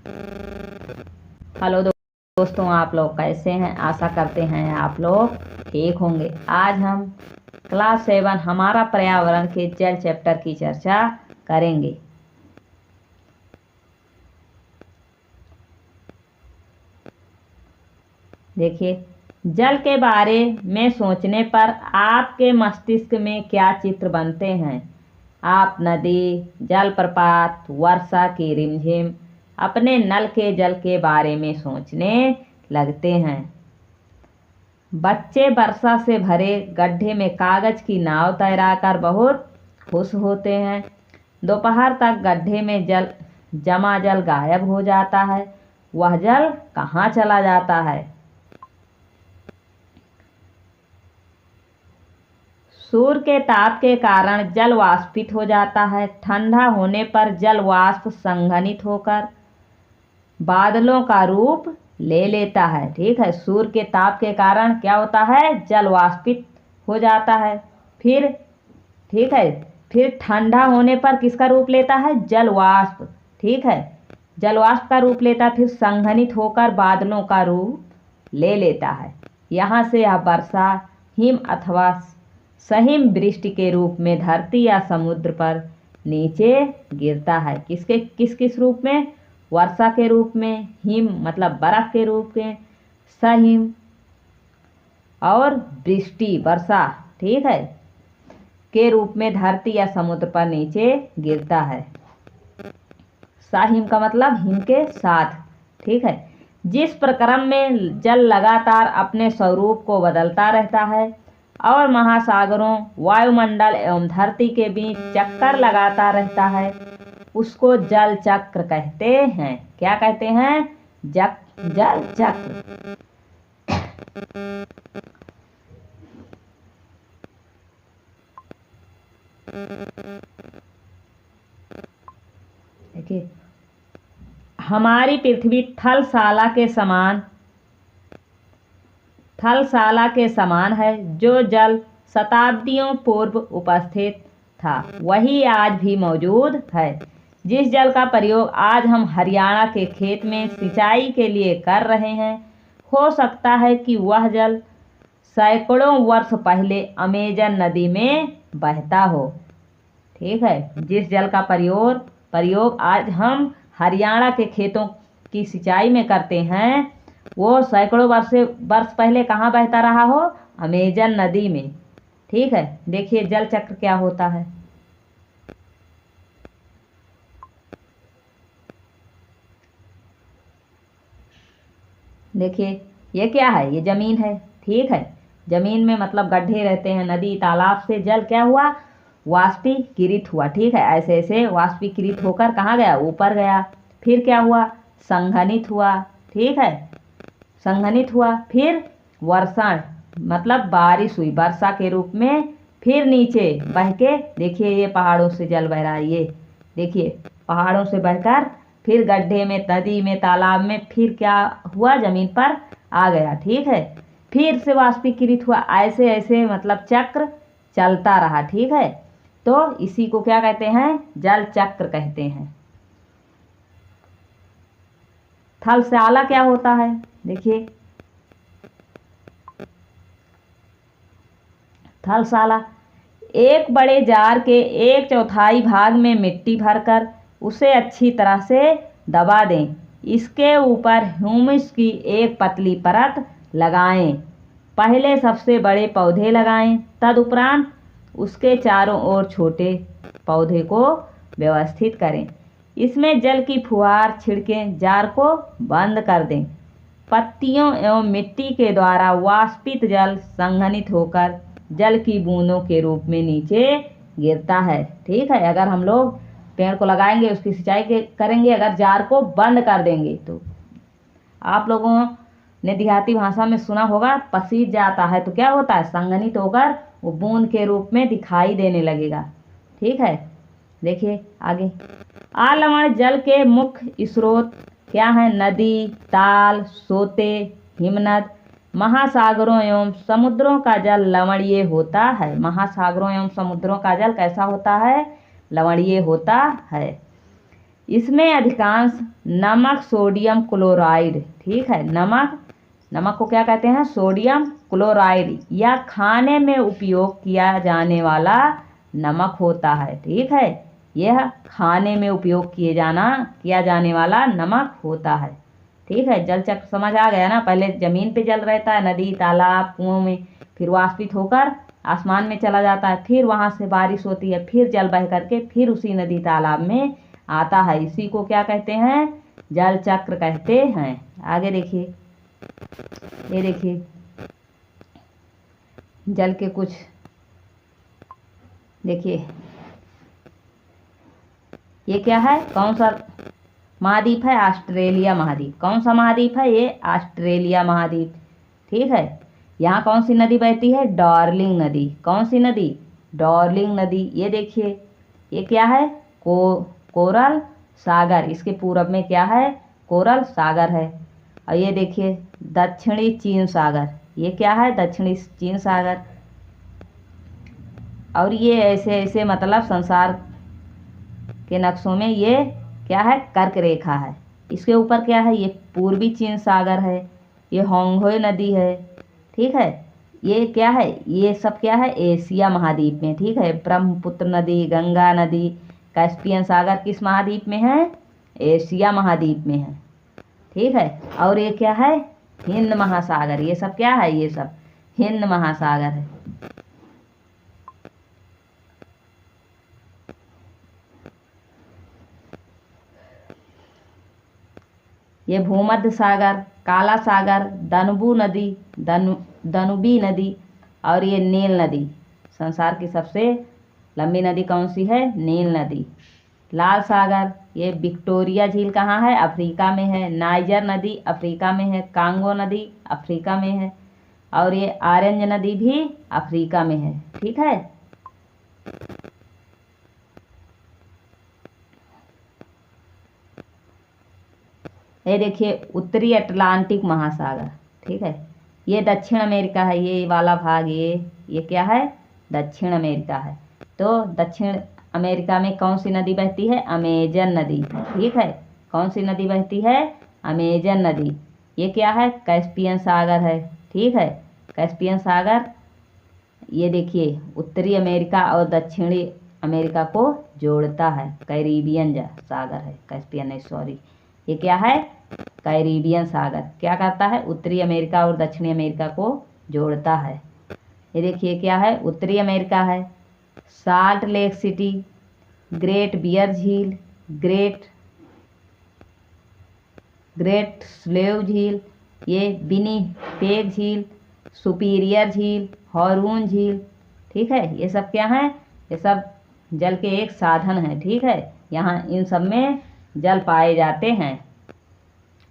Hello दोस्तों, आप लोग कैसे हैं? आशा करते हैं आप लोग ठीक होंगे। आज हम क्लास 7 हमारा पर्यावरण के जल चैप्टर की चर्चा करेंगे। देखिए, जल के बारे में सोचने पर आपके मस्तिष्क में क्या चित्र बनते हैं? आप नदी, जलप्रपात, वर्षा की रिमझिम, अपने नल के जल के बारे में सोचने लगते हैं। बच्चे वर्षा से भरे गड्ढे में कागज की नाव तैराकर बहुत खुश होते हैं। दोपहर तक गड्ढे में जमा जल गायब हो जाता है। वह जल कहाँ चला जाता है? सूर्य के ताप के कारण जल वाष्पित हो जाता है। ठंडा होने पर जल वाष्प संघनित होकर बादलों का रूप ले लेता है। ठीक है, सूर्य के ताप के कारण क्या होता है? जल वाष्पित हो जाता है। फिर ठीक है, फिर ठंडा होने पर किसका रूप लेता है? जल वाष्प। ठीक है, जल वाष्प का रूप लेता है, फिर संघनित होकर बादलों का रूप ले लेता है। यहाँ से यह वर्षा, हिम अथवा सहिम वृष्टि के रूप में धरती या समुद्र पर नीचे गिरता है। किस किस रूप में? वर्षा के रूप में, हिम मतलब बर्फ के रूप में, सहिम और वृष्टि वर्षा ठीक है के रूप में धरती या समुद्र पर नीचे गिरता है। साहिम का मतलब हिम के साथ। ठीक है, जिस प्रक्रम में जल लगातार अपने स्वरूप को बदलता रहता है और महासागरों, वायुमंडल एवं धरती के बीच चक्कर लगाता रहता है, उसको जल चक्र कहते हैं। क्या कहते हैं? जल चक्र। देखिए, हमारी पृथ्वी थलशाला के समान है। जो जल शताब्दियों पूर्व उपस्थित था वही आज भी मौजूद है। जिस जल का प्रयोग आज हम हरियाणा के खेत में सिंचाई के लिए कर रहे हैं, हो सकता है कि वह जल सैकड़ों वर्ष पहले अमेजन नदी में बहता हो। ठीक है, जिस जल का प्रयोग आज हम हरियाणा के खेतों की सिंचाई में करते हैं, वो सैकड़ों वर्ष पहले कहाँ बहता रहा हो? अमेजन नदी में। ठीक है, देखिए जल चक्र क्या होता है। देखिए, ये क्या है? ये जमीन है। ठीक है, जमीन में मतलब गड्ढे रहते हैं। नदी तालाब से जल क्या हुआ? वाष्पीकृत हुआ। ठीक है, ऐसे ऐसे वाष्पीकृत होकर कहाँ गया? ऊपर गया। फिर क्या हुआ? संघनित हुआ। ठीक है, संघनित हुआ, फिर वर्षा मतलब बारिश हुई वर्षा के रूप में, फिर नीचे बह के देखिए ये पहाड़ों से जल बह रहा है। ये देखिए पहाड़ों से बहकर फिर गड्ढे में, नदी में, तालाब में, फिर क्या हुआ? जमीन पर आ गया। ठीक है, फिर से वाष्पीकृत हुआ। ऐसे ऐसे मतलब चक्र चलता रहा। ठीक है, तो इसी को क्या कहते हैं? जल चक्र कहते हैं। थलशाला क्या होता है? देखिए, थलशाला एक बड़े जार के 1/4 भाग में मिट्टी भरकर उसे अच्छी तरह से दबा दें। इसके ऊपर ह्यूमस की एक पतली परत लगाएं। पहले सबसे बड़े पौधे लगाएं, तदुपरांत उसके चारों ओर छोटे पौधे को व्यवस्थित करें। इसमें जल की फुहार छिड़कें, जार को बंद कर दें। पत्तियों एवं मिट्टी के द्वारा वाष्पित जल संघनित होकर जल की बूंदों के रूप में नीचे गिरता है। ठीक है, अगर हम लोग पेड़ को लगाएंगे, उसकी सिंचाई करेंगे, अगर जार को बंद कर देंगे तो आप लोगों ने देहाती भाषा में सुना होगा, पसीज जाता है तो क्या होता है? संघनित होकर वो बूंद के रूप में दिखाई देने लगेगा। ठीक है, देखिए आगे। आलवण जल के मुख्य स्रोत क्या है? नदी, ताल, सोते, हिमनद। महासागरों एवं समुद्रों का जल लवणीय होता है। महासागरों एवं समुद्रों का जल कैसा होता है? लवणीय होता है। इसमें अधिकांश नमक सोडियम क्लोराइड, ठीक है, नमक को क्या कहते हैं, सोडियम क्लोराइड, या खाने में उपयोग किया जाने वाला नमक होता है। ठीक है, यह खाने में उपयोग किया जाने वाला नमक होता है। ठीक है, जल चक्र समझ आ गया ना। पहले जमीन पे जल रहता है, नदी तालाब कुओं में, फिर वाष्पित होकर आसमान में चला जाता है, फिर वहां से बारिश होती है, फिर जल बह करके फिर उसी नदी तालाब में आता है। इसी को क्या कहते हैं, जल चक्र कहते हैं। आगे देखिए, ये देखिए जल के कुछ, देखिए ये क्या है, कौन सा महाद्वीप है, ऑस्ट्रेलिया महाद्वीप। कौन सा महाद्वीप है, ये ऑस्ट्रेलिया महाद्वीप। ठीक है, यहाँ कौन सी नदी बहती है, डार्लिंग नदी। कौन सी नदी, डार्लिंग नदी। ये देखिए, ये क्या है, कोरल सागर। इसके पूरब में क्या है, कोरल सागर है। और ये देखिए दक्षिणी चीन सागर, ये क्या है, दक्षिणी चीन सागर। और ये ऐसे ऐसे मतलब संसार के नक्शों में ये क्या है, कर्क रेखा है। इसके ऊपर क्या है, ये पूर्वी चीन सागर है, ये होंगहो नदी है। ठीक है, ये क्या है, ये सब क्या है, एशिया महाद्वीप में। ठीक है, ब्रह्मपुत्र नदी, गंगा नदी, कैस्पियन सागर किस महाद्वीप में है, एशिया महाद्वीप में है। ठीक है, और ये क्या है, हिंद महासागर। ये सब क्या है, ये सब हिंद महासागर है। ये भूमध्य सागर, काला सागर, दनुबी नदी और ये नील नदी। संसार की सबसे लंबी नदी कौन सी है, नील नदी। लाल सागर, ये विक्टोरिया झील कहाँ है, अफ्रीका में है। नाइजर नदी अफ्रीका में है। कांगो नदी अफ्रीका में है। और ये ऑरेंज नदी भी अफ्रीका में है। ठीक है, ये देखिए उत्तरी अटलांटिक महासागर। ठीक है, ये दक्षिण अमेरिका है, ये वाला भाग, ये क्या है, दक्षिण अमेरिका है। तो दक्षिण अमेरिका में कौन सी नदी बहती है, अमेजन नदी। ठीक है, कौन सी नदी बहती है, अमेजन नदी। ये क्या है, कैस्पियन सागर है। ठीक है, कैस्पियन सागर ये देखिए उत्तरी अमेरिका और दक्षिणी अमेरिका को जोड़ता है। कैरिबियन सागर है, कैस्पियन नहीं, सॉरी। ये क्या है, कैरिबियन सागर क्या करता है, उत्तरी अमेरिका और दक्षिणी अमेरिका को जोड़ता है। ये देखिए क्या है, उत्तरी अमेरिका है, Salt Lake City, Great Bear झील, ग्रेट स्लेव झील, ये विनिपेग झील, सुपीरियर झील, हॉरून झील। ठीक है, ये सब क्या है, ये सब जल के एक साधन है। ठीक है, यहाँ इन सब में जल पाए जाते हैं।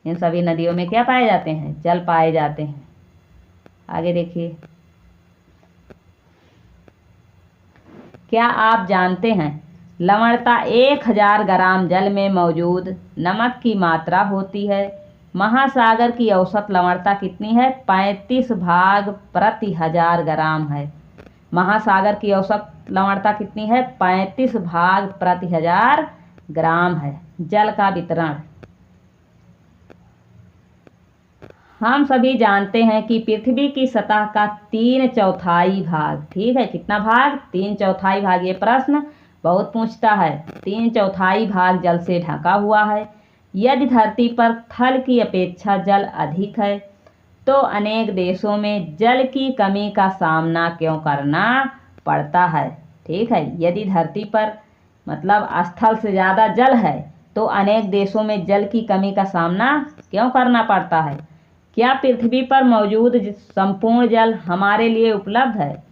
इन सभी नदियों में क्या पाए जाते हैं, जल पाए जाते हैं। आगे देखिए, क्या आप जानते हैं लवणता 1000 ग्राम जल में मौजूद नमक की मात्रा होती है। महासागर की औसत लवणता कितनी है, 35 भाग प्रति 1000 ग्राम है। महासागर की औसत लवणता कितनी है, 35 भाग प्रति 1000 ग्राम है। जल का वितरण, हम सभी जानते हैं कि पृथ्वी की सतह का 3/4 भाग, ठीक है, कितना भाग, 3/4 भाग। ये प्रश्न बहुत पूछता है। 3/4 भाग जल से ढका हुआ है। यदि धरती पर थल की अपेक्षा जल अधिक है तो अनेक देशों में जल की कमी का सामना क्यों करना पड़ता है। ठीक है, यदि धरती पर मतलब स्थल से ज़्यादा जल है तो अनेक देशों में जल की कमी का सामना क्यों करना पड़ता है। क्या पृथ्वी पर मौजूद संपूर्ण जल हमारे लिए उपलब्ध है।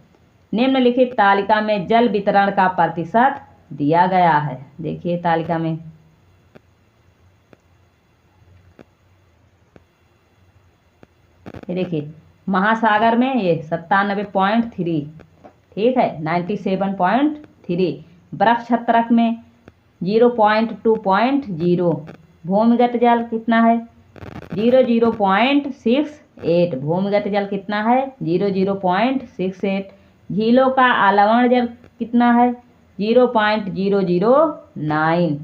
निम्नलिखित तालिका में जल वितरण का प्रतिशत दिया गया है। देखिए तालिका में, ये देखिए महासागर में ये 97.3, ठीक है, 97.3। बर्फ छत्रक में 0.2.0। भूमिगत जल कितना है, 0.68। भूमिगत जल कितना है, 0.68। झीलों का आलवण जल कितना है, 0.009।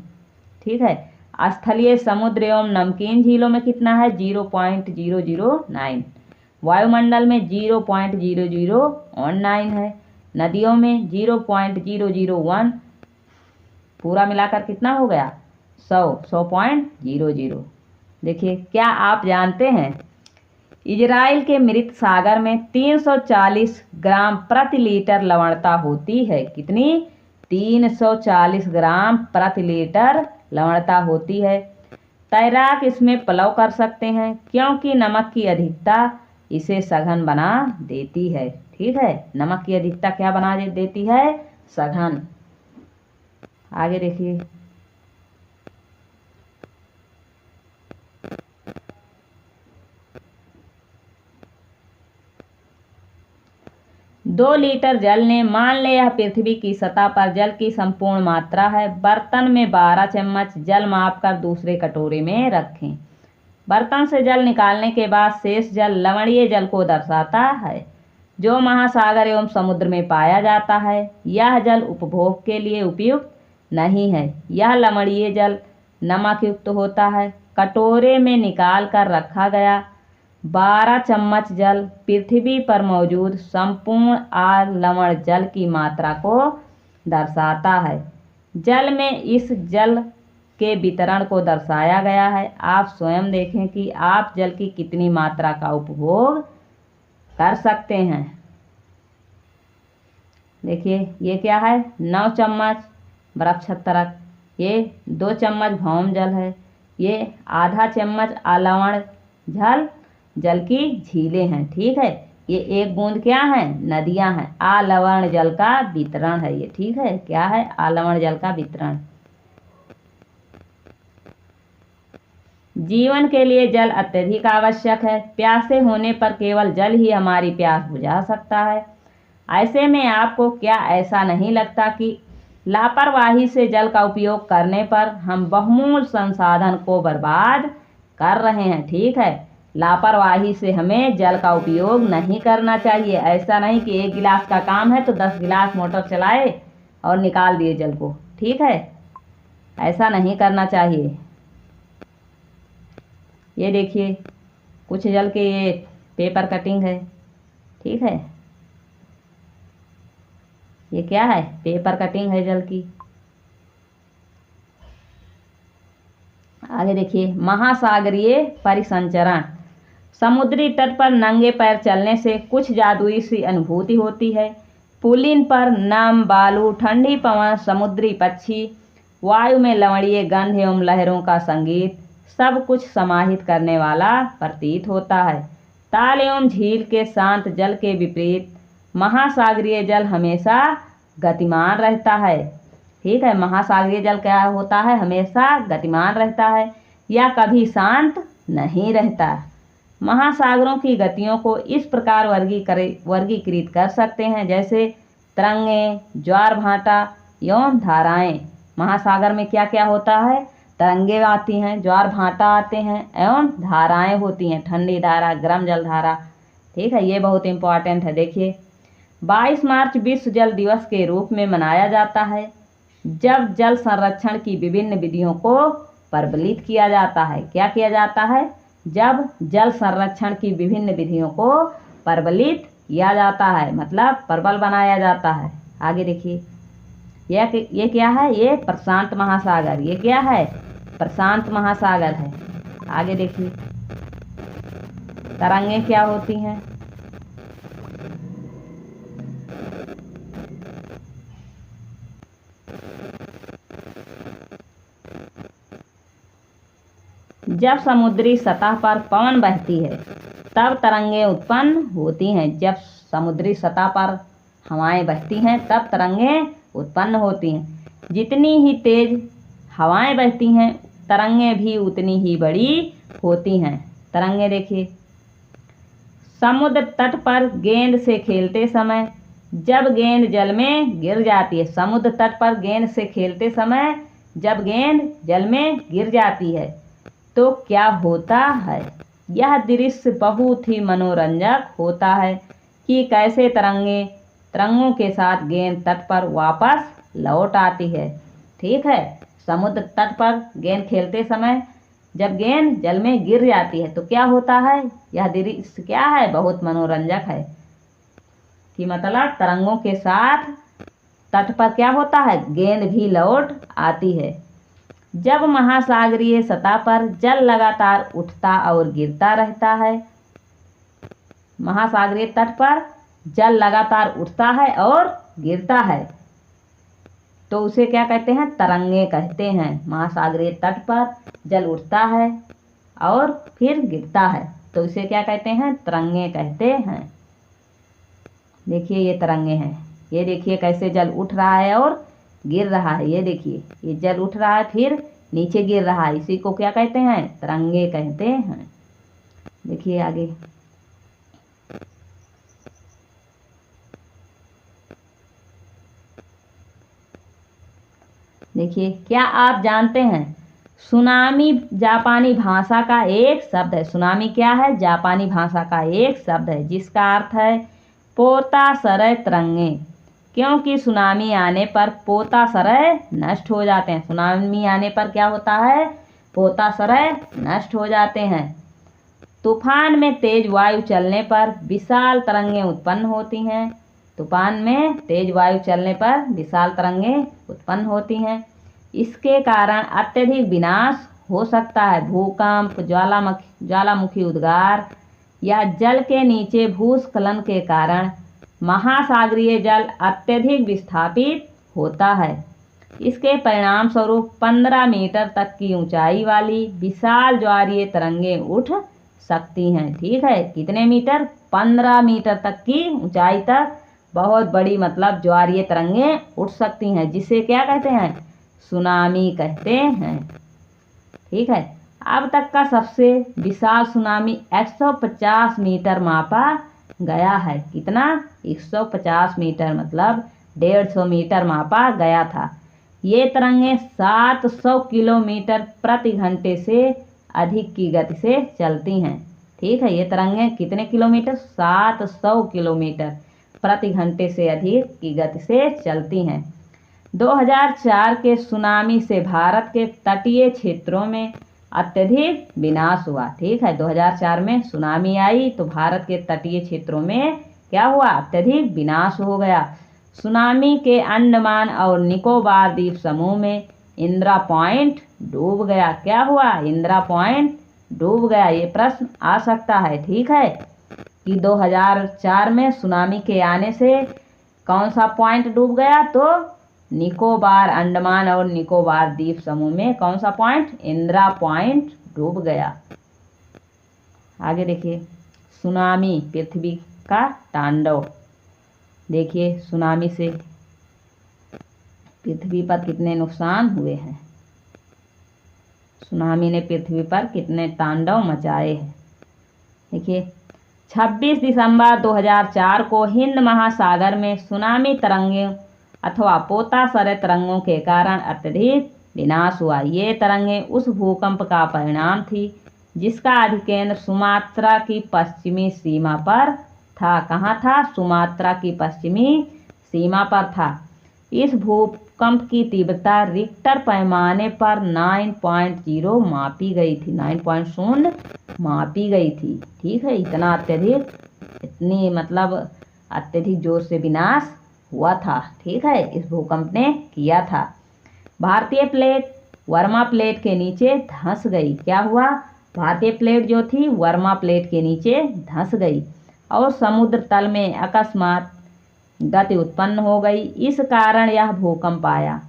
ठीक है। स्थलीय समुद्र एवं नमकीन झीलों में कितना है 0.009। वायुमंडल में 0.0019 है। नदियों में 0.001। पूरा मिलाकर कितना हो गया 100.00। देखिए, क्या आप जानते हैं इजराइल के मृत सागर में 340 ग्राम प्रति लीटर लवणता होती है। कितनी 340 ग्राम प्रति लीटर लवणता होती है। तैराक इसमें पलव कर सकते हैं क्योंकि नमक की अधिकता इसे सघन बना देती है। ठीक है, नमक की अधिकता क्या बना देती है सघन। आगे देखिए, दो लीटर जल ने, मान ले यह पृथ्वी की सतह पर जल की संपूर्ण मात्रा है। बर्तन में 12 चम्मच जल मापकर दूसरे कटोरे में रखें। बर्तन से जल निकालने के बाद शेष जल लवणीय जल को दर्शाता है जो महासागर एवं समुद्र में पाया जाता है। यह जल उपभोग के लिए उपयुक्त नहीं है। यह लवणीय जल नमक युक्त होता है। कटोरे में निकाल कर रखा गया 12 चम्मच जल पृथ्वी पर मौजूद संपूर्ण लवण जल की मात्रा को दर्शाता है। जल में इस जल के वितरण को दर्शाया गया है। आप स्वयं देखें कि आप जल की कितनी मात्रा का उपभोग कर सकते हैं। देखिए, ये क्या है 9 चम्मच बर्फ छत्तरक, ये 2 चम्मच भौम जल है, ये आधा चम्मच अलवण जल की झीलें हैं। ठीक है, ये 1 बूंद क्या है नदियां हैं। अलवण जल का वितरण है ये। ठीक है, क्या है अलवण जल का वितरण। जीवन के लिए जल अत्यधिक आवश्यक है। प्यासे होने पर केवल जल ही हमारी प्यास बुझा सकता है। ऐसे में आपको क्या ऐसा नहीं लगता कि लापरवाही से जल का उपयोग करने पर हम बहुमूल्य संसाधन को बर्बाद कर रहे हैं। ठीक है, लापरवाही से हमें जल का उपयोग नहीं करना चाहिए। ऐसा नहीं कि 1 गिलास का काम है तो 10 गिलास मोटर चलाए और निकाल दिए जल को। ठीक है, ऐसा नहीं करना चाहिए। ये देखिए, कुछ जल के ये पेपर कटिंग है। ठीक है, ये क्या है पेपर कटिंग है जल की। आगे देखिए, महासागरीय परिसंचरण। समुद्री तट पर नंगे पैर चलने से कुछ जादुई सी अनुभूति होती है। पुलिन पर नम बालू, ठंडी पवन, समुद्री पक्षी, वायु में लवणीय गंध एवं लहरों का संगीत सब कुछ समाहित करने वाला प्रतीत होता है। ताल एवं झील के शांत जल के विपरीत महासागरीय जल हमेशा गतिमान रहता है। ठीक है, महासागरीय जल क्या होता है हमेशा गतिमान रहता है या कभी शांत नहीं रहता। महासागरों की गतियों को इस प्रकार वर्गीकृत कर सकते हैं जैसे तरंगे, ज्वार भाटा एवं धाराएं। महासागर में क्या क्या होता है तरंगे आती हैं, ज्वार भाटा आते हैं एवं धाराएं होती हैं, ठंडी धारा, गर्म जल धारा। ठीक है, ये बहुत इंपॉर्टेंट है। देखिए, 22 मार्च विश्व जल दिवस के रूप में मनाया जाता है जब जल संरक्षण की विभिन्न विधियों को प्रबलित किया जाता है। क्या किया जाता है जब जल संरक्षण की विभिन्न विधियों को प्रबलित किया जाता है, मतलब प्रबल बनाया जाता है। आगे देखिए, ये क्या है ये प्रशांत महासागर। ये क्या है प्रशांत महासागर है। आगे देखिए, तरंगे क्या होती हैं। जब समुद्री सतह पर पवन बहती है तब तरंगें उत्पन्न होती हैं। जब समुद्री सतह पर हवाएं बहती हैं तब तरंगें उत्पन्न होती हैं। जितनी ही तेज हवाएं बहती हैं तरंगें भी उतनी ही बड़ी होती हैं। तरंगें देखिए, समुद्र तट पर गेंद से खेलते समय जब गेंद जल में गिर जाती है, समुद्र तट पर गेंद से खेलते समय जब गेंद जल में गिर जाती है तो क्या होता है। यह दृश्य बहुत ही मनोरंजक होता है कि कैसे तरंगों के साथ गेंद तट पर वापस लौट आती है। ठीक है, समुद्र तट पर गेंद खेलते समय जब गेंद जल में गिर जाती है तो क्या होता है, यह दृश्य क्या है, बहुत मनोरंजक है। कि मतलब तरंगों के साथ तट पर क्या होता है, गेंद भी लौट आती है। जब महासागरीय सतह पर जल लगातार उठता और गिरता रहता है, महासागरीय तट पर जल लगातार उठता है और गिरता है तो उसे क्या कहते हैं, तरंगे कहते हैं। महासागरीय तट पर जल उठता है और फिर गिरता है तो इसे क्या कहते हैं, तरंगे कहते हैं। देखिए ये तरंगे हैं, ये देखिए कैसे जल उठ रहा है और गिर रहा है। ये देखिए ये जल उठ रहा है फिर नीचे गिर रहा है, इसी को क्या कहते हैं, तरंगे कहते हैं। देखिए आगे, देखिए क्या आप जानते हैं सुनामी जापानी भाषा का एक शब्द है। सुनामी क्या है, जापानी भाषा का एक शब्द है जिसका अर्थ है पोताश्रय तरंगे। क्योंकि सुनामी आने पर पोताश्रय नष्ट हो जाते हैं। सुनामी आने पर क्या होता है, पोताश्रय नष्ट हो जाते हैं। तूफान में तेज वायु चलने पर विशाल तरंगें उत्पन्न होती हैं। तूफान में तेज वायु चलने पर विशाल तरंगें उत्पन्न होती हैं। इसके कारण अत्यधिक विनाश हो सकता है। भूकंप, ज्वालामुखी उद्गार या जल के नीचे भूस्खलन के कारण महासागरीय जल अत्यधिक विस्थापित होता है। इसके परिणाम स्वरूप 15 मीटर तक की ऊंचाई वाली विशाल ज्वारीय तरंगें उठ सकती हैं। ठीक है, कितने मीटर, 15 मीटर तक की ऊंचाई तक बहुत बड़ी मतलब ज्वारीय तरंगें उठ सकती हैं, जिसे क्या कहते हैं, सुनामी कहते हैं। ठीक है, अब तक का सबसे विशाल सुनामी 150 मीटर मापा गया है। कितना, 150 मीटर मतलब 150 मीटर मापा गया था। ये तरंगें 700 किलोमीटर प्रति घंटे से अधिक की गति से चलती हैं। ठीक है, ये तरंगें कितने किलोमीटर, 700 किलोमीटर प्रति घंटे से अधिक की गति से चलती हैं। 2004 के सुनामी से भारत के तटीय क्षेत्रों में अत्यधिक विनाश हुआ। ठीक है, 2004 में सुनामी आई तो भारत के तटीय क्षेत्रों में क्या हुआ, अत्यधिक विनाश हो गया। सुनामी के अंडमान और निकोबार द्वीप समूह में इंदिरा पॉइंट डूब गया। क्या हुआ, इंदिरा पॉइंट डूब गया। ये प्रश्न आ सकता है। ठीक है, कि 2004 में सुनामी के आने से कौन सा पॉइंट डूब गया, तो निकोबार, अंडमान और निकोबार द्वीप समूह में कौन सा पॉइंट, इंदिरा पॉइंट डूब गया। आगे देखिए, सुनामी पृथ्वी का तांडव। देखिए सुनामी से पृथ्वी पर कितने नुकसान हुए हैं। सुनामी ने पृथ्वी पर कितने तांडव मचाए हैं। देखिए 26 दिसंबर 2004 को हिंद महासागर में सुनामी तरंगें अथवा पोताश्रय तरंगों के कारण अत्यधिक विनाश हुआ। ये तरंगें उस भूकंप का परिणाम थी जिसका अधिकेंद्र सुमात्रा की पश्चिमी सीमा पर था। कहाँ था, सुमात्रा की पश्चिमी सीमा पर था। इस भूकंप की तीव्रता रिक्टर पैमाने पर 9.0 मापी गई थी। 9.0 मापी गई थी। ठीक है, इतना अत्यधिक, इतनी मतलब अत्यधिक जोर से विनाश हुआ था। ठीक है, इस भूकंप ने किया था। भारतीय प्लेट वर्मा प्लेट के नीचे धंस गई। क्या हुआ, भारतीय प्लेट जो थी वर्मा प्लेट के नीचे धंस गई और समुद्र तल में अकस्मात गति उत्पन्न हो गई। इस कारण यह भूकंप आया।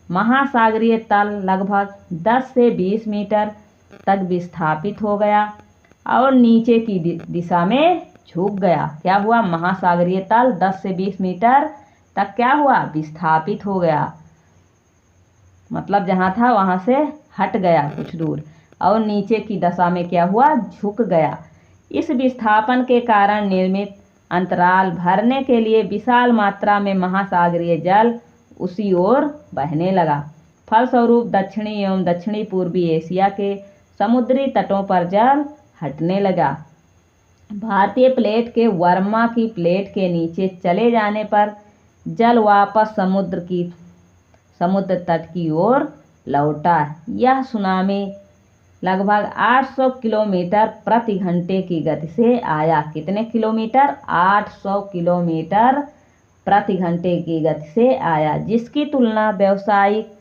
महासागरीय तल लगभग 10 से 20 मीटर तक विस्थापित हो गया और नीचे की दिशा में झुक गया। क्या हुआ, महासागरीय तल 10 से 20 मीटर तक क्या हुआ, विस्थापित हो गया। मतलब जहाँ था वहाँ से हट गया कुछ दूर और नीचे की दशा में क्या हुआ, झुक गया। इस विस्थापन के कारण निर्मित अंतराल भरने के लिए विशाल मात्रा में महासागरीय जल उसी ओर बहने लगा। फलस्वरूप दक्षिणी एवं दक्षिणी पूर्वी एशिया के समुद्री तटों पर जल हटने लगा। भारतीय प्लेट के वर्मा की प्लेट के नीचे चले जाने पर जल वापस समुद्र तट की ओर लौटा। यह सुनामी लगभग 800 किलोमीटर प्रति घंटे की गति से आया। कितने किलोमीटर? 800 किलोमीटर प्रति घंटे की गति से आया, जिसकी तुलना व्यावसायिक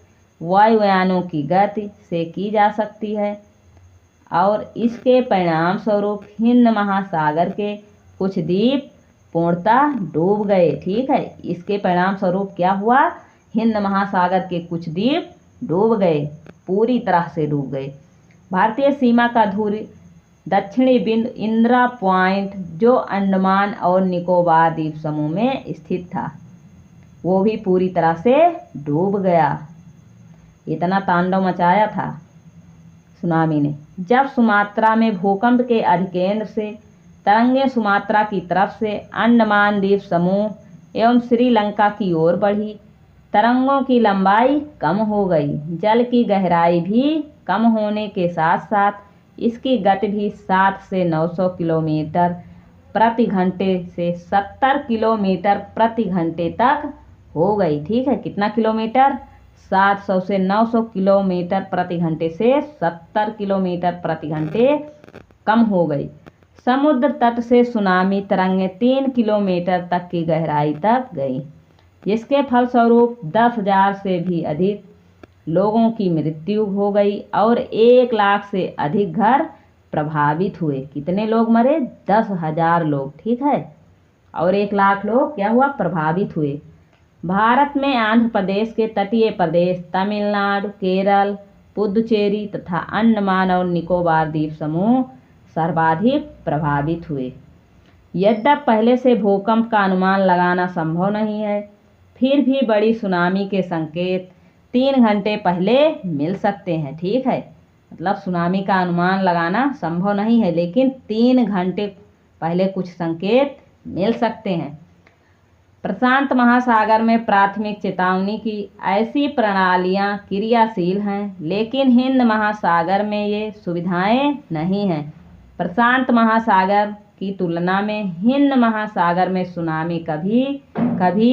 वायुयानों की गति से की जा सकती है। और इसके परिणाम स्वरूप हिंद महासागर के कुछ द्वीप पूर्णतः डूब गए। ठीक है, इसके परिणाम स्वरूप क्या हुआ? हिंद महासागर के कुछ द्वीप डूब गए, पूरी तरह से डूब गए। भारतीय सीमा का ध्रुव दक्षिणी बिंदु इंदिरा पॉइंट, जो अंडमान और निकोबार द्वीप समूह में स्थित था, वो भी पूरी तरह से डूब गया। इतना तांडव मचाया था सुनामी ने। जब सुमात्रा में भूकंप के अधिकेंद्र से तरंगें सुमात्रा की तरफ से अंडमान द्वीप समूह एवं श्रीलंका की ओर बढ़ी, तरंगों की लंबाई कम हो गई। जल की गहराई भी कम होने के साथ साथ इसकी गति भी 7 से 900 किलोमीटर प्रति घंटे से 70 किलोमीटर प्रति घंटे तक हो गई। ठीक है, कितना किलोमीटर? 700 से 900 किलोमीटर प्रति घंटे से 70 किलोमीटर प्रति घंटे कम हो गई। समुद्र तट से सुनामी तरंगें 3 किलोमीटर तक की गहराई तक गई, जिसके फलस्वरूप 10,000 से भी अधिक लोगों की मृत्यु हो गई और 1 लाख से अधिक घर प्रभावित हुए। कितने लोग मरे? 10,000 लोग। ठीक है, और 1 लाख लोग क्या हुआ? प्रभावित हुए। भारत में आंध्र प्रदेश के तटीय प्रदेश, तमिलनाडु, केरल, पुदुचेरी तथा अंडमान और निकोबार द्वीप समूह सर्वाधिक प्रभावित हुए। यद्यपि पहले से भूकंप का अनुमान लगाना संभव नहीं है, फिर भी बड़ी सुनामी के संकेत 3 घंटे पहले मिल सकते हैं। ठीक है, मतलब सुनामी का अनुमान लगाना संभव नहीं है, लेकिन 3 घंटे पहले कुछ संकेत मिल सकते हैं। प्रशांत महासागर में प्राथमिक चेतावनी की ऐसी प्रणालियां क्रियाशील हैं, लेकिन हिंद महासागर में ये सुविधाएं नहीं हैं। प्रशांत महासागर की तुलना में हिंद महासागर में सुनामी कभी कभी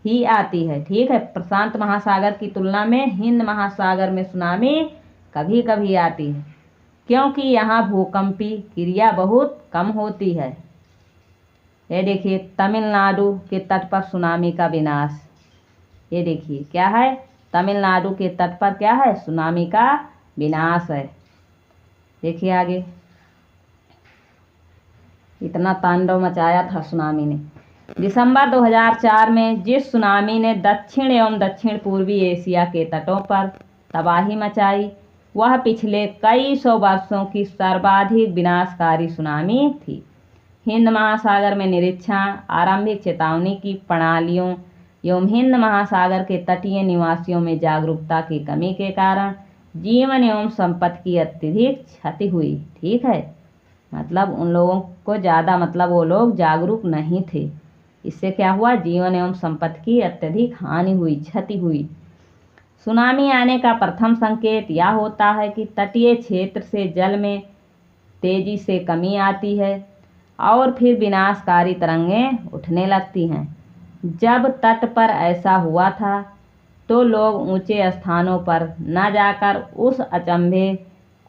ही आती है। ठीक है, प्रशांत महासागर की तुलना में हिंद महासागर में सुनामी कभी कभी आती है, क्योंकि यहाँ भूकंपी क्रिया बहुत कम होती है। ये देखिए, तमिलनाडु के तट पर सुनामी का विनाश। ये देखिए क्या है? तमिलनाडु के तट पर क्या है? सुनामी का विनाश है। देखिए आगे, इतना तांडव मचाया था सुनामी ने। दिसंबर 2004 में जिस सुनामी ने दक्षिण एवं दक्षिण पूर्वी एशिया के तटों पर तबाही मचाई, वह पिछले कई सौ वर्षों की सर्वाधिक विनाशकारी सुनामी थी। हिंद महासागर में निरीक्षण, आरंभिक चेतावनी की प्रणालियों एवं हिंद महासागर के तटीय निवासियों में जागरूकता की कमी के कारण जीवन एवं संपत्ति की अत्यधिक क्षति हुई। ठीक है, मतलब उन लोगों को ज़्यादा, मतलब वो लोग जागरूक नहीं थे। इससे क्या हुआ? जीवन एवं संपत्ति की अत्यधिक हानि हुई, क्षति हुई। सुनामी आने का प्रथम संकेत यह होता है कि तटीय क्षेत्र से जल में तेजी से कमी आती है और फिर विनाशकारी तरंगें उठने लगती हैं। जब तट पर ऐसा हुआ था तो लोग ऊंचे स्थानों पर न जाकर उस अचंभे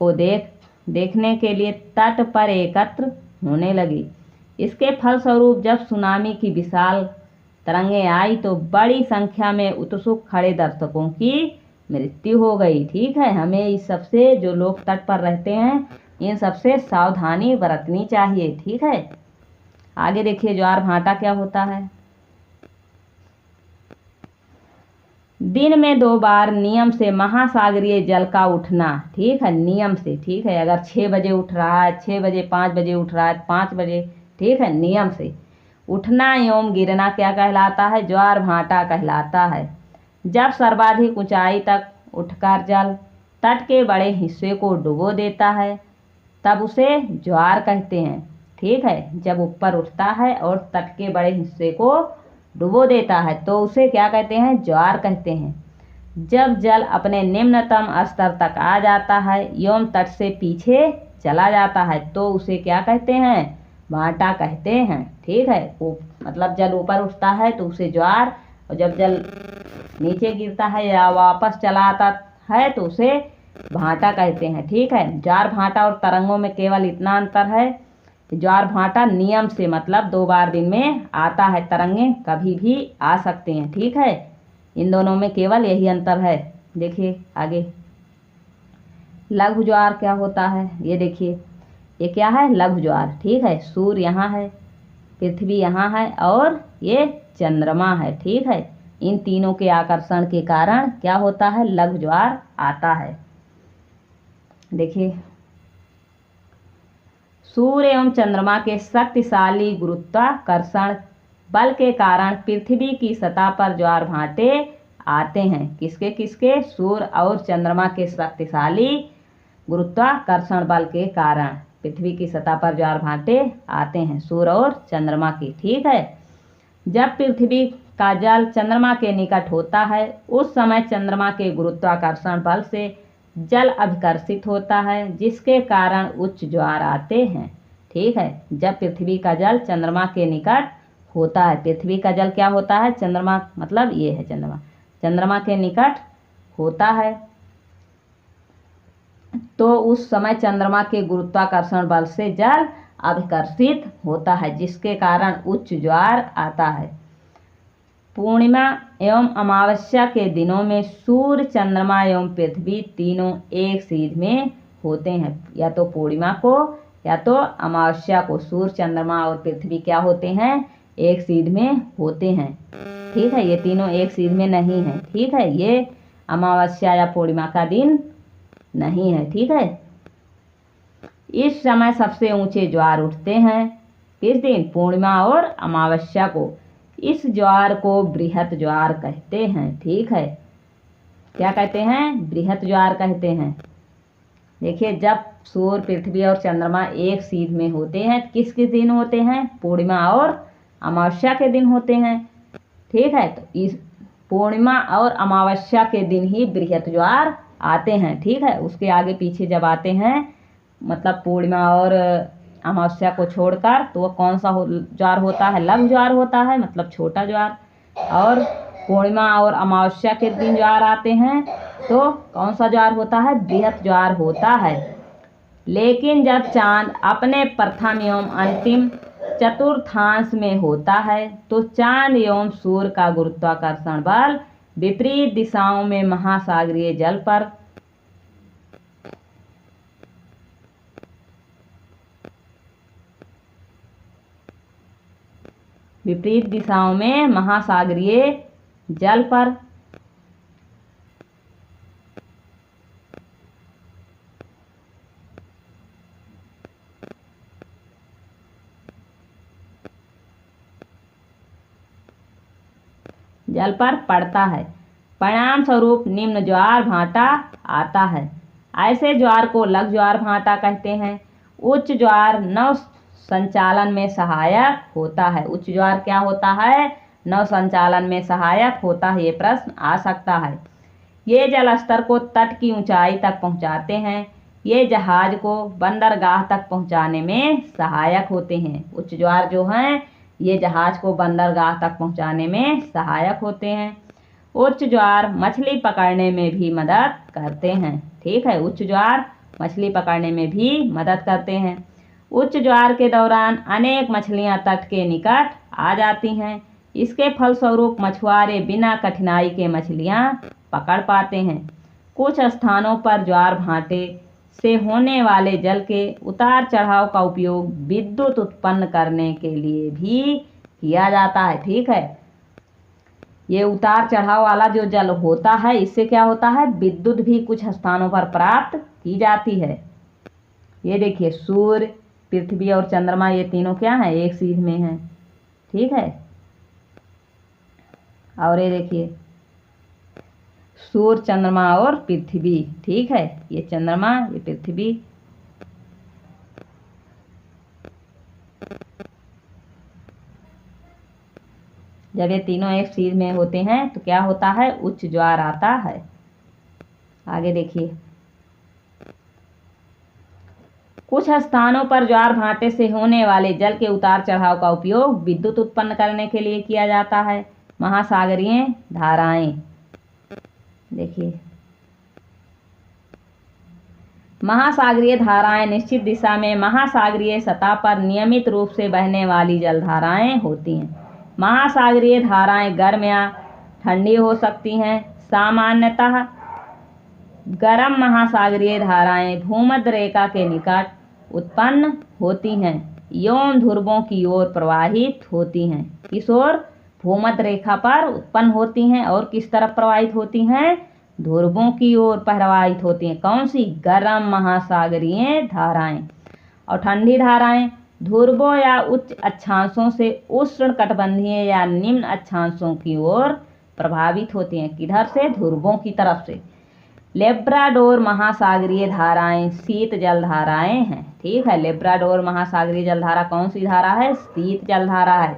को देखने के लिए तट पर एकत्र होने लगी। इसके फलस्वरूप जब सुनामी की विशाल तरंगें आई तो बड़ी संख्या में उत्सुक खड़े दर्शकों की मृत्यु हो गई। ठीक है, हमें इस सबसे, जो लोग तट पर रहते हैं, इन सबसे सावधानी बरतनी चाहिए। ठीक है, आगे देखिए ज्वार भाटा क्या होता है। दिन में 2 बार नियम से महासागरीय जल का उठना। ठीक है, नियम से। ठीक है, अगर 6 बजे उठ रहा है, 6 बजे, 5 बजे उठ रहा है, 5 बजे, ठीक है, नियम से उठना एवं गिरना क्या कहलाता है? ज्वार भाटा कहलाता है। जब सर्वाधिक ऊंचाई तक उठकर जल तट के बड़े हिस्से को डुबो देता है तब उसे ज्वार कहते हैं। ठीक है, जब ऊपर उठता है और तट के बड़े हिस्से को डुबो देता है तो उसे क्या कहते हैं? ज्वार कहते हैं। जब जल अपने निम्नतम स्तर तक आ जाता है एवं तट से पीछे चला जाता है तो उसे क्या कहते हैं? भाटा कहते हैं। ठीक है, वो मतलब जल ऊपर उठता है तो उसे ज्वार, और जब जल नीचे गिरता है या वापस चला है तो उसे भाटा कहते हैं। ठीक है, ज्वार भाटा और तरंगों में केवल इतना अंतर है, ज्वार भाटा नियम से मतलब 2 बार दिन में आता है, तरंगे कभी भी आ सकते हैं। ठीक है, इन दोनों में केवल यही अंतर है। देखिए आगे लघु ज्वार क्या होता है, ये देखिए ये क्या है, लघु ज्वार। ठीक है, सूर्य यहाँ है, पृथ्वी यहाँ है और ये चंद्रमा है। ठीक है, इन तीनों के आकर्षण के कारण क्या होता है, लघु ज्वार आता है। देखिए सूर्य एवं चंद्रमा के शक्तिशाली गुरुत्वाकर्षण बल के कारण पृथ्वी की सतह पर ज्वार भाटे आते हैं। किसके किसके, सूर्य और चंद्रमा के शक्तिशाली गुरुत्वाकर्षण बल के कारण पृथ्वी की सतह पर ज्वार भाटे आते हैं, सूर्य और चंद्रमा की। ठीक है, जब पृथ्वी का जल चंद्रमा के निकट होता है उस समय चंद्रमा के गुरुत्वाकर्षण बल से जल अभिकर्षित होता है, जिसके कारण उच्च ज्वार आते हैं। ठीक है, जब पृथ्वी का जल चंद्रमा के निकट होता है, पृथ्वी का जल क्या होता है, चंद्रमा मतलब ये है चंद्रमा, चंद्रमा के निकट होता है तो उस समय चंद्रमा के गुरुत्वाकर्षण बल से जल अभिकर्षित होता है, जिसके कारण उच्च ज्वार आता है। पूर्णिमा एवं अमावस्या के दिनों में सूर्य, चंद्रमा एवं पृथ्वी तीनों एक सीध में होते हैं, या तो पूर्णिमा को या तो अमावस्या को सूर्य, चंद्रमा और पृथ्वी क्या होते हैं, एक सीध में होते हैं। ठीक है, ये तीनों एक सीध में नहीं है। ठीक है, ये अमावस्या या पूर्णिमा का दिन नहीं है। ठीक है, इस समय सबसे ऊंचे ज्वार उठते हैं, किस दिन, पूर्णिमा और अमावस्या को। इस ज्वार को बृहत ज्वार कहते हैं। ठीक है, क्या कहते हैं, बृहत ज्वार कहते हैं। देखिए जब सूर्य, पृथ्वी और चंद्रमा एक सीध में होते हैं, किस किस दिन होते हैं, पूर्णिमा और अमावस्या के दिन होते हैं। ठीक है, तो इस पूर्णिमा और अमावस्या के दिन ही बृहत ज्वार आते हैं। ठीक है, उसके आगे पीछे जब आते हैं मतलब पूर्णिमा और अमावस्या को छोड़कर तो वह कौन सा ज्वार होता है, लघु ज्वार होता है, मतलब छोटा ज्वार। और पूर्णिमा और अमावस्या के दिन ज्वार आते हैं तो कौन सा ज्वार होता है, बृहत ज्वार होता है। लेकिन जब चांद अपने प्रथम एवं अंतिम चतुर्थांश में होता है तो चांद एवं सूर्य का गुरुत्वाकर्षण बल विपरीत दिशाओं में महासागरीय जल पर विपरीत दिशाओं में महासागरीय जल पर पड़ता है। परिणाम स्वरूप निम्न ज्वार भाटा आता है। ऐसे ज्वार को लघु ज्वार भाटा कहते हैं। उच्च ज्वार नव संचालन में सहायक होता है। उच्च ज्वार क्या होता है, नव संचालन में सहायक होता है। ये प्रश्न आ सकता है। ये जल स्तर को तट की ऊंचाई तक पहुंचाते हैं। ये जहाज को बंदरगाह तक पहुंचाने में सहायक होते हैं। उच्च ज्वार जो हैं ये जहाज को बंदरगाह तक पहुंचाने में सहायक होते हैं। उच्च ज्वार मछली पकड़ने में भी मदद करते हैं। ठीक है, उच्च ज्वार मछली पकड़ने में भी मदद करते हैं। उच्च ज्वार के दौरान अनेक मछलियां तट के निकट आ जाती हैं। इसके फलस्वरूप मछुआरे बिना कठिनाई के मछलियां पकड़ पाते हैं। कुछ स्थानों पर ज्वार भाटे से होने वाले जल के उतार चढ़ाव का उपयोग विद्युत उत्पन्न करने के लिए भी किया जाता है। ठीक है, ये उतार चढ़ाव वाला जो जल होता है इससे क्या होता है, विद्युत भी कुछ स्थानों पर प्राप्त की जाती है। ये देखिए सूर्य, पृथ्वी और चंद्रमा ये तीनों क्या हैं, एक सीध में हैं। ठीक है, और ये देखिए सूर्य, चंद्रमा और पृथ्वी। ठीक है, ये चंद्रमा, ये पृथ्वी। जब ये तीनों एक सीध में होते हैं तो क्या होता है, उच्च ज्वार आता है। आगे देखिए कुछ स्थानों पर ज्वार भाटे से होने वाले जल के उतार चढ़ाव का उपयोग विद्युत उत्पन्न करने के लिए किया जाता है। महासागरीय धाराएं, देखिए महासागरीय धाराएं निश्चित दिशा में महासागरीय सतह पर नियमित रूप से बहने वाली जलधाराएं होती हैं। महासागरीय धाराएं गर्म या ठंडी हो सकती हैं। सामान्यतः गर्म महासागरीय धाराएं भूमध्य रेखा के निकट उत्पन्न होती हैं एवं ध्रुवों की ओर प्रवाहित होती हैं। किस ओर? भूमध्य रेखा पर उत्पन्न होती हैं और किस तरफ प्रवाहित होती हैं? ध्रुवों की ओर प्रवाहित होती हैं। कौन सी? गर्म महासागरीय धाराएं। और ठंडी धाराएं ध्रुवों या उच्च अक्षांशों से उष्णकटिबंधीय या निम्न अक्षांशों की ओर प्रभावित होती हैं। किधर से? ध्रुवों की तरफ से। लेब्राडोर महासागरीय धाराएं शीत जलधाराएं हैं। ठीक है, लेब्राडोर महासागरीय जलधारा कौन सी धारा है? शीत जलधारा है।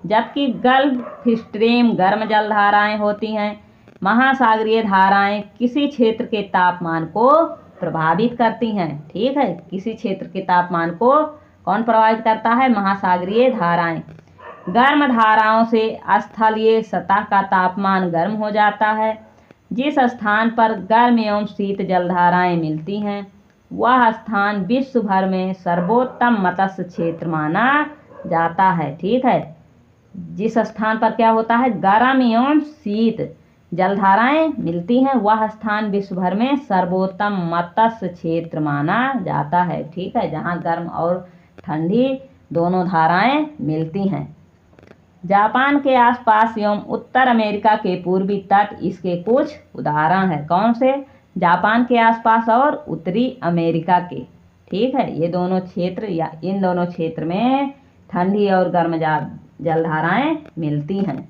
जबकि गल्फ स्ट्रीम गर्म जलधाराएं होती हैं। महासागरीय धाराएं किसी क्षेत्र के तापमान को प्रभावित करती हैं। ठीक है, किसी क्षेत्र के तापमान को कौन प्रभावित करता है? महासागरीय धाराएं। गर्म धाराओं से स्थलीय सतह का तापमान गर्म हो जाता है। जिस स्थान पर गर्म एवं शीत जलधाराएं मिलती हैं वह स्थान विश्व भर में सर्वोत्तम मत्स्य क्षेत्र माना जाता है। ठीक है, जिस स्थान पर क्या होता है? गर्म एवं शीत जलधाराएं मिलती हैं वह स्थान विश्व भर में सर्वोत्तम मत्स्य क्षेत्र माना जाता है। ठीक है, जहाँ गर्म और ठंडी दोनों धाराएं मिलती हैं। जापान के आसपास एवं उत्तर अमेरिका के पूर्वी तट इसके कुछ उदाहरण हैं। कौन से? जापान के आसपास और उत्तरी अमेरिका के। ठीक है, ये दोनों क्षेत्र या इन दोनों क्षेत्र में ठंडी और गर्म जलधाराएं मिलती हैं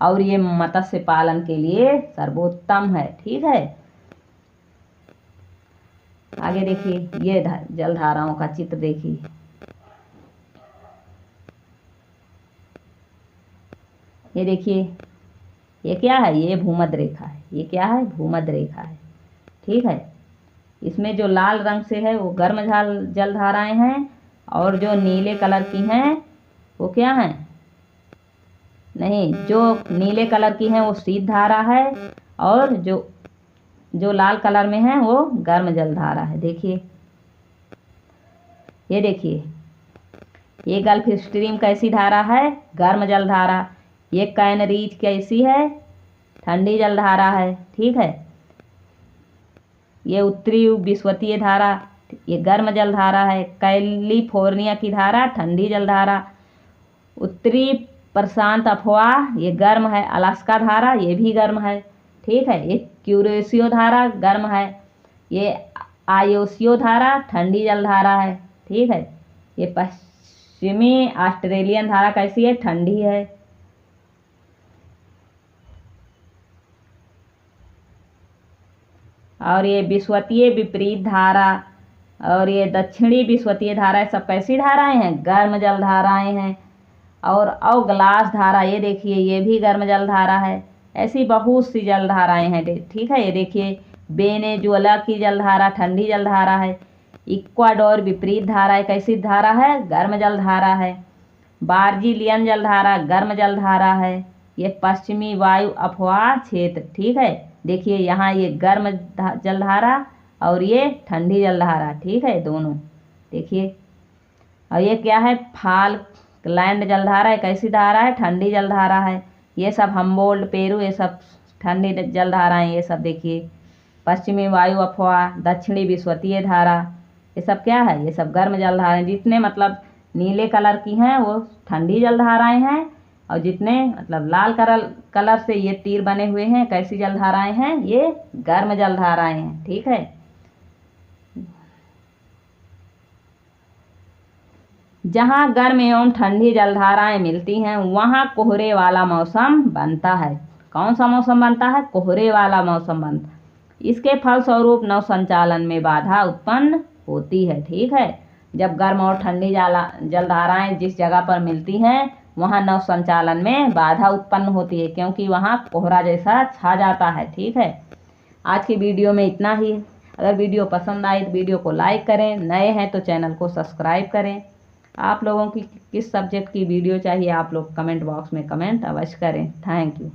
और ये मत्स्य पालन के लिए सर्वोत्तम है। ठीक है, आगे देखिए, ये जलधाराओं का चित्र देखिए। ये देखिए, ये क्या है? ये भूमध्य रेखा है। ये क्या है? भूमध्य रेखा है। ठीक है, इसमें जो लाल रंग से है वो गर्म जलधाराएं हैं और जो नीले कलर की हैं वो क्या हैं? नहीं, जो नीले कलर की हैं वो शीत धारा है और जो लाल कलर में है वो गर्म जलधारा है। देखिए, ये देखिए, ये गल्फ स्ट्रीम कैसी धारा है? गर्म जलधारा। ये कैनरीज कैसी है? ठंडी जलधारा है। ठीक है, ये उत्तरी विषुवतीय धारा, ये गर्म जलधारा है। कैलिफोर्निया की धारा ठंडी जलधारा। उत्तरी प्रशांत अफवाह ये गर्म है। अलास्का धारा ये भी गर्म है। ठीक है, ये क्यूरेसियो धारा गर्म है। ये आयोसियो धारा ठंडी जलधारा है। ठीक है, ये पश्चिमी ऑस्ट्रेलियन धारा कैसी है? ठंडी है। और ये विषुवतीय विपरीत धारा और ये दक्षिणी विषुवतीय धारा सब कैसी धाराएं हैं? गर्म जलधाराएं हैं। और अवग्लास धारा ये देखिए, ये भी गर्म जलधारा है। ऐसी बहुत सी जलधाराएं हैं। ठीक है, ये देखिए, वेनेजुएला की जलधारा ठंडी जलधारा है। इक्वाडोर विपरीत धारा कैसी धारा है? गर्म जलधारा है। ब्राजीलियन जलधारा गर्म जलधारा है। ये पश्चिमी वायु अफवाह क्षेत्र। ठीक है, देखिए यहाँ ये गर्म जलधारा और ये ठंडी जलधारा। ठीक है, दोनों देखिए। और ये क्या है? फाल्कलैंड जलधारा कैसी धारा है? ठंडी जलधारा है। ये सब हम्बोल्ट, पेरू, ये सब ठंडी जलधाराएं। ये सब देखिए, पश्चिमी वायु अफवाह, दक्षिणी विषुवतीय धारा, ये सब क्या है? ये सब गर्म जलधाराएं। जितने मतलब नीले कलर की हैं वो ठंडी जलधाराएं हैं और जितने मतलब लाल कलर से ये तीर बने हुए हैं कैसी जलधाराएं हैं? ये गर्म जलधाराएं हैं। ठीक है, जहाँ गर्म एवं ठंडी जलधाराएं मिलती हैं वहाँ कोहरे वाला मौसम बनता है। कौन सा मौसम बनता है? कोहरे वाला मौसम बनता है। इसके फलस्वरूप नौ संचालन में बाधा उत्पन्न होती है। ठीक है, जब गर्म और ठंडी जलधाराएं जिस जगह पर मिलती हैं वहाँ नौ संचालन में बाधा उत्पन्न होती है क्योंकि वहाँ कोहरा जैसा छा जाता है। ठीक है, आज की वीडियो में इतना ही। अगर वीडियो पसंद आए तो वीडियो को लाइक करें, नए हैं तो चैनल को सब्सक्राइब करें। आप लोगों की किस सब्जेक्ट की वीडियो चाहिए आप लोग कमेंट बॉक्स में कमेंट अवश्य करें। Thank you.